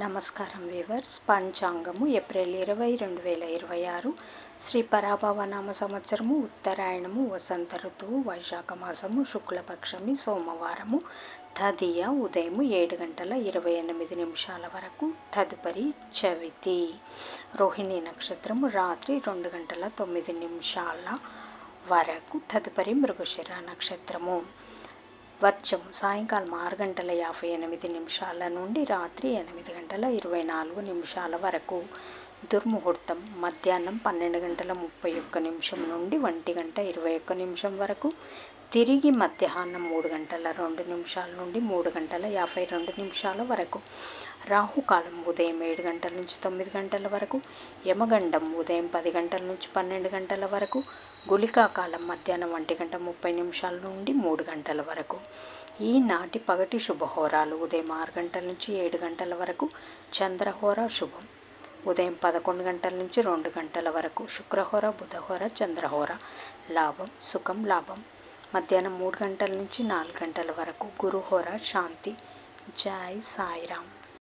నమస్కారం weavers. పంచాంగము April 20, 2026 Shri పరాభవనామ సంవత్సరము, ఉత్తరాయణము, వసంత ఋతువు, వైశాఖ మాసము, శుక్లపక్షమి, సోమవారము, తదియ ఉదయం 7:28 వరకు, తదుపరి చవితి. రోహిణి నక్షత్రము రాత్రి 2:09 వరకు, తదుపరి మృగశిర నక్షత్రము. వర్జము సాయంకాలం 6:58 నుండి రాత్రి 8:24 వరకు. దుర్ముహూర్తం మధ్యాహ్నం 12:31 నుండి 1:21 వరకు. తిరిగి మధ్యాహ్నం 3:02 నుండి 3:52 వరకు. రాహుకాలం ఉదయం 7 గంటల నుంచి 9 గంటల వరకు. యమగండం ఉదయం 10 గంటల నుంచి 12 గంటల వరకు. గుళికా కాలం మధ్యాహ్నం 1:30 నుండి 3 గంటల వరకు. ఈనాటి పగటి శుభహోరాలు ఉదయం 6 గంటల నుంచి 7 గంటల వరకు. చంద్రహోర శుభం ఉదయం 11 గంటల నుంచి 2 గంటల వరకు. శుక్రహోర, బుధహోర, చంద్రహోర. లాభం సుఖం లాభం మధ్యాహ్నం 3 గంటల నుంచి 4 గంటల వరకు. గురుహోర శాంతి. జై సాయిరామ్.